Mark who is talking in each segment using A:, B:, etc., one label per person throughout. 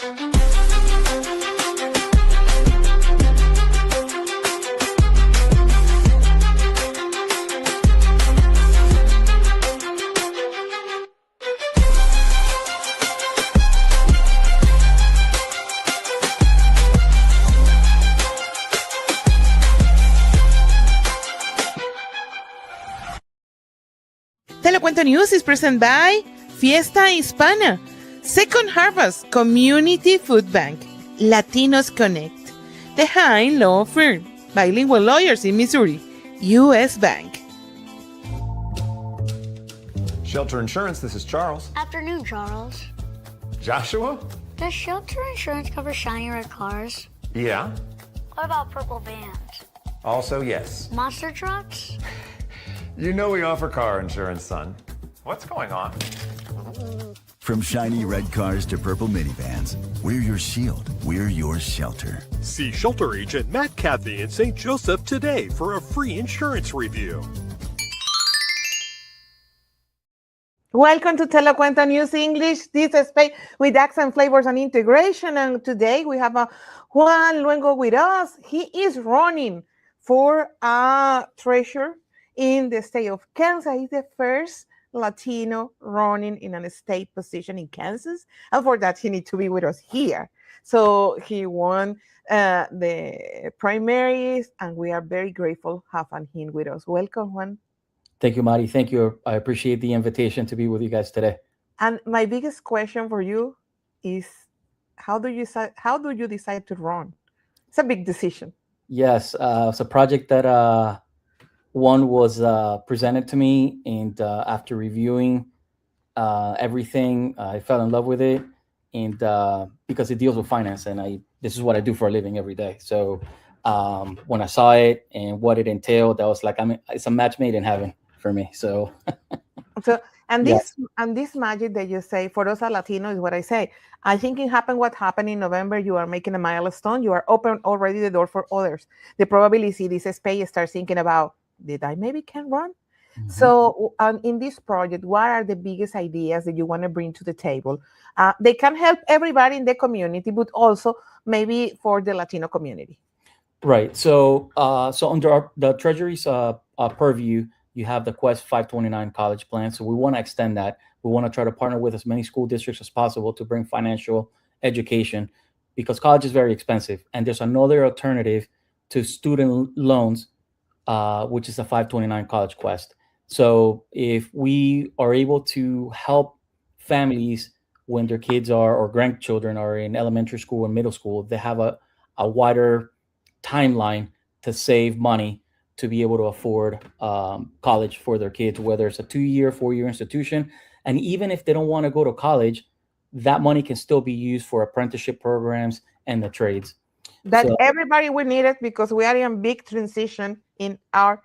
A: Te lo cuento News is presented by Fiesta Hispana, Second Harvest Community Food Bank, Latinos Connect, The Hine Law Firm, Bilingual Lawyers in Missouri, U.S. Bank.
B: Shelter Insurance, this is Charles.
C: Afternoon, Charles.
B: Joshua?
C: Does Shelter Insurance cover shiny red cars?
B: Yeah.
C: What about purple vans?
B: Also, yes.
C: Monster trucks?
B: You know we offer car insurance, son. What's going on?
D: From shiny red cars to purple minivans, we're your shield. We're your shelter.
E: See Shelter Agent Matt Cathy in St. Joseph today for a free insurance review.
A: Welcome to Te lo cuento News English. This is space with accent, flavors, and integration. And today we have Juan Luengo with us. He is running for a treasurer in the state of Kansas. He's the first Latino running in a state position in Kansas. And for that, he needs to be with us here. So he won the primaries, and we are very grateful having him with us. Welcome, Juan.
F: Thank you, Mari. Thank you. I appreciate the invitation to be with you guys today.
A: And my biggest question for you is, how do you decide to run? It's a big decision.
F: Yes, it's a project that one was presented to me, and after reviewing everything, I fell in love with it, and because it deals with finance, and this is what I do for a living every day. So when I saw it and what it entailed, I was like, it's a match made in heaven for me. So,
A: this magic that you say for us, a Latino, is what I say. I think it happened. What happened in November? You are making a milestone. You are open already the door for others. The probability this space starts thinking about, did I maybe can run? Mm-hmm. So in this project, what are the biggest ideas that you want to bring to the table? They can help everybody in the community, but also maybe for the Latino community.
F: Right. So under the Treasury's purview, you have the Quest 529 college plan. So we want to extend that. We want to try to partner with as many school districts as possible to bring financial education, because college is very expensive. And there's another alternative to student loans, which is the 529 College Quest. So if we are able to help families when their kids or grandchildren are in elementary school and middle school, they have a wider timeline to save money to be able to afford college for their kids, whether it's a 2-year, 4-year institution. And even if they don't want to go to college, that money can still be used for apprenticeship programs and the trades.
A: Everybody will need it, because we are in a big transition in our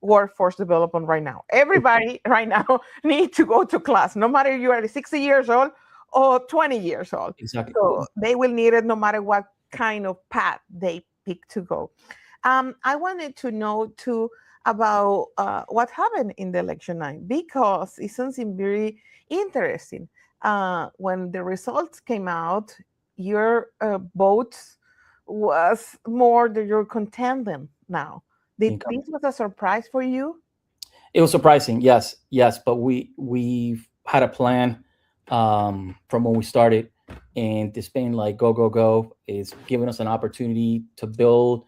A: workforce development right now. Everybody right now needs to go to class, no matter you are 60 years old or 20 years old.
F: Exactly.
A: So they will need it no matter what kind of path they pick to go. I wanted to know too about what happened in the election night, because it seems very interesting. When the results came out, your votes was more that you're contending now. This was a surprise for you?
F: It was surprising, yes, but we've had a plan from when we started, and it's been like go. It's given us an opportunity to build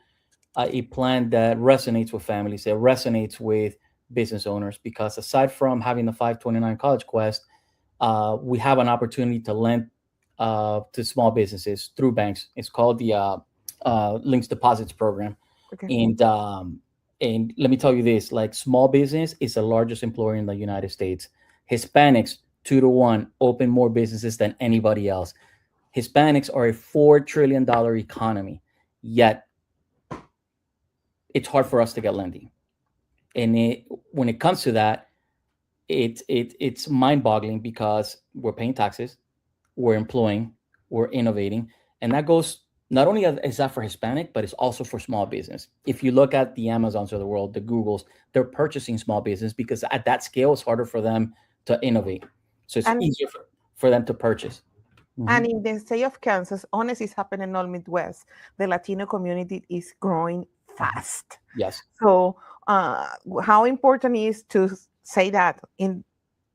F: a plan that resonates with families, that resonates with business owners, because aside from having the 529 College Quest, we have an opportunity to lend to small businesses through banks. It's called the Links Deposits Program. Okay. And let me tell you this, like, small business is the largest employer in the United States. Hispanics, 2-to-1, open more businesses than anybody else. Hispanics are a $4 trillion economy, yet it's hard for us to get lending. And when it comes to that, it's mind-boggling, because we're paying taxes, we're employing, we're innovating, and that goes, not only is that for Hispanic, but it's also for small business. If you look at the Amazons of the world, the Googles, they're purchasing small business because at that scale, it's harder for them to innovate. So it's easier for them to purchase.
A: And in the state of Kansas, honestly, it's happening in all Midwest. The Latino community is growing fast.
F: Yes.
A: So, how important is to say that in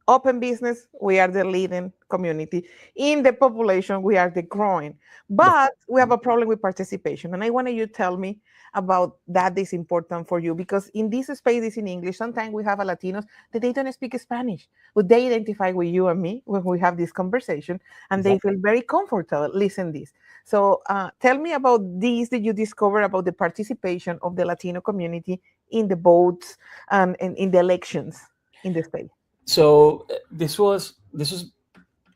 A: open business, we are the leading community. In the population, we are the growing. But we have a problem with participation. And I want you to tell me about that is important for you, because in this space is in English. Sometimes we have a Latinos that they don't speak Spanish, but they identify with you and me when we have this conversation, and they feel very comfortable. Listen this. So tell me about this that you discovered about the participation of the Latino community in the votes and in the elections in the state.
F: So this was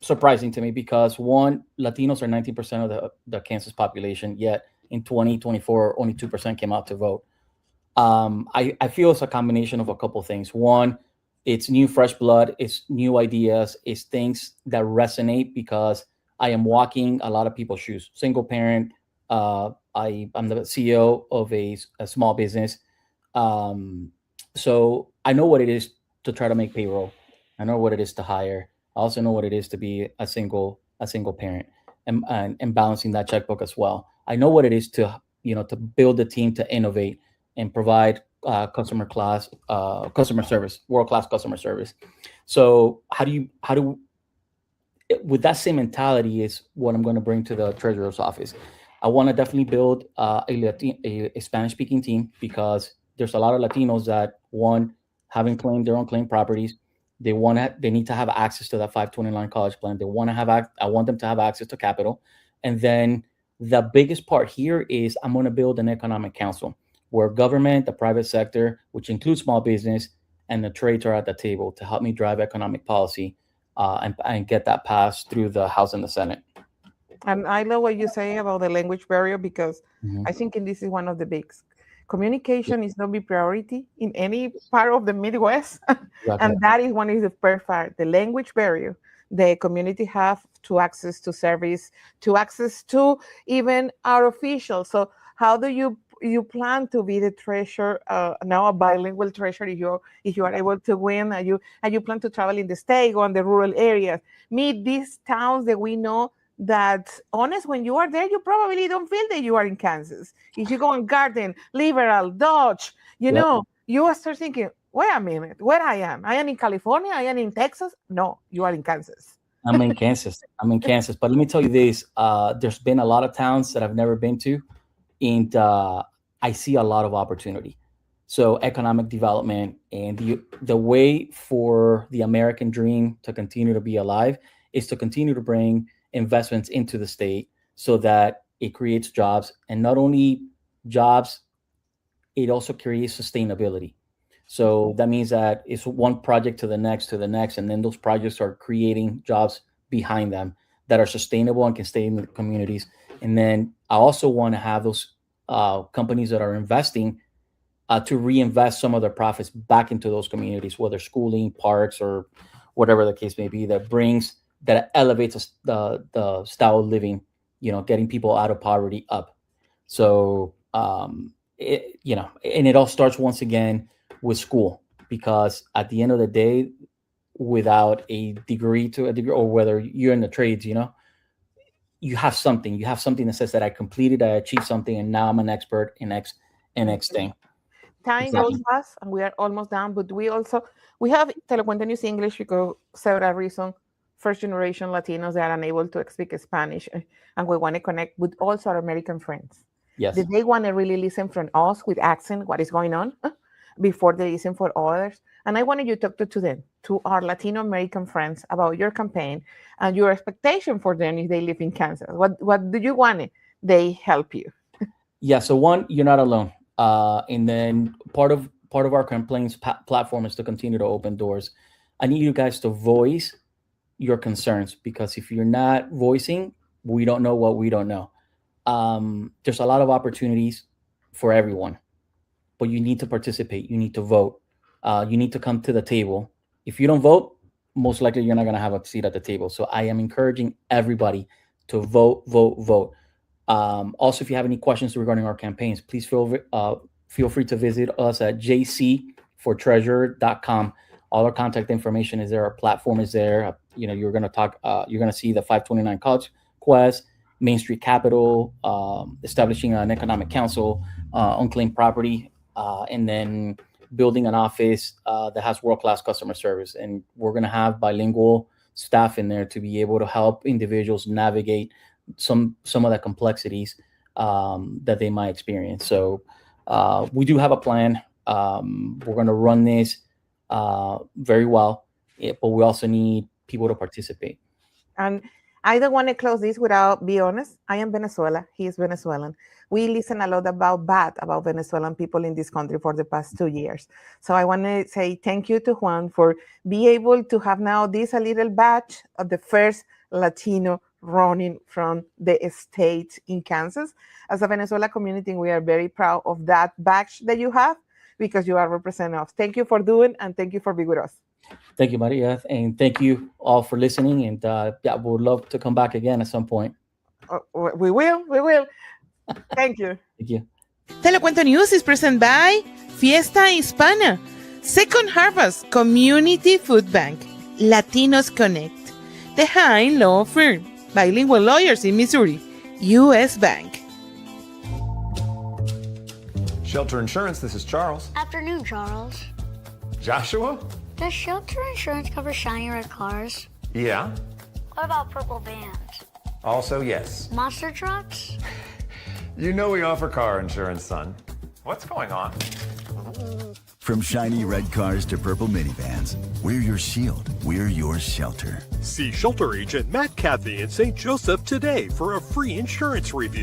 F: surprising to me because one, Latinos are 19% of the Kansas population, yet in 2024 only 2% came out to vote. I feel it's a combination of a couple things. One, it's new fresh blood, it's new ideas, it's things that resonate because I am walking a lot of people's shoes. Single parent, I'm the CEO of a small business. So I know what it is to try to make payroll. I know what it is to hire. I also know what it is to be a single parent and balancing that checkbook as well. I know what it is to build a team, to innovate and provide customer service, world-class customer service. So with that same mentality is what I'm going to bring to the treasurer's office. I want to definitely build a Spanish-speaking team because there's a lot of Latinos that, one, haven't claimed their own claim properties. They need to have access to that 529 college plan. I want them to have access to capital. And then the biggest part here is I'm going to build an economic council where government, the private sector, which includes small business, and the trades are at the table to help me drive economic policy and get that passed through the House and the Senate.
A: And I love what you say about the language barrier because I think this is one of the bigs. Communication is not a priority in any part of the Midwest.
F: Exactly.
A: And that is one of the first part, the language barrier. The community have to access to service, to access to even our officials. So how do you plan to be the treasurer, now a bilingual treasurer, if you are able to win, and you plan to travel in the state or in the rural areas, meet these towns that we know that, honest, when you are there, you probably don't feel that you are in Kansas. If you go in Garden, Liberal, Dodge, you start thinking, wait a minute, where I am in California, I am in Texas. No, you are in Kansas.
F: I'm in Kansas. But let me tell you this, there's been a lot of towns that I've never been to, and I see a lot of opportunity. So economic development and the way for the American dream to continue to be alive is to continue to bring investments into the state so that it creates jobs, and not only jobs, it also creates sustainability. So that means that it's one project to the next, and then those projects are creating jobs behind them that are sustainable and can stay in the communities. And then I also want to have those companies that are investing to reinvest some of their profits back into those communities, whether schooling, parks, or whatever the case may be, that elevates the style of living, getting people out of poverty up. So, and it all starts once again with school, because at the end of the day, without a degree, or whether you're in the trades, you have something that says that I completed, I achieved something, and now I'm an expert in X thing.
A: Time goes fast and we are almost done, but we have Telecuento News English because several reasons. First generation Latinos that are unable to speak Spanish, and we want to connect with also our American friends.
F: Yes.
A: They want to really listen from us with accent, what is going on, before they listen for others. And I wanted you to talk to them, to our Latino American friends, about your campaign and your expectation for them if they live in Kansas. What do you want? They help you.
F: Yeah. So one, you're not alone. And then part of our complaints platform is to continue to open doors. I need you guys to voice your concerns, because if you're not voicing, we don't know what we don't know. There's a lot of opportunities for everyone, but you need to participate. You need to vote. You need to come to the table. If you don't vote, most likely you're not going to have a seat at the table. So I am encouraging everybody to vote. Also, if you have any questions regarding our campaigns, please feel free to visit us at jcfortreasurer.com. All our contact information is there. Our platform is there. You're going to see the 529 request, Main Street Capital, establishing an economic council, unclaimed property, and then building an office that has world-class customer service. And we're going to have bilingual staff in there to be able to help individuals navigate some of the complexities that they might experience. So we do have a plan. We're going to run this very well, but we also need people to participate.
A: And I don't want to close this without be honest. I am Venezuela. He is Venezuelan. We listen a lot about Venezuelan people in this country for the past 2 years. So I want to say thank you to Juan for being able to have now this a little batch of the first Latino running from the state in Kansas. As a Venezuela community, we are very proud of that batch that you have because you are representative. Thank you for doing and thank you for being with us.
F: Thank you, Maria, and thank you all for listening. And yeah, we would love to come back again at some point.
A: We will. Thank you.
F: Thank you.
A: Te lo Cuento News is presented by Fiesta Hispana, Second Harvest Community Food Bank, Latinos Connect, The Hine Law Firm, Bilingual Lawyers in Missouri, U.S. Bank.
B: Shelter Insurance, this is Charles.
C: Afternoon, Charles.
B: Joshua?
C: Does shelter insurance cover shiny red cars?
B: Yeah.
C: What about purple vans?
B: Also, yes.
C: Monster trucks?
B: You know we offer car insurance, son. What's going on?
D: From shiny red cars to purple minivans, we're your shield. We're your shelter.
E: See Shelter Agent Matt Cathy in St. Joseph today for a free insurance review.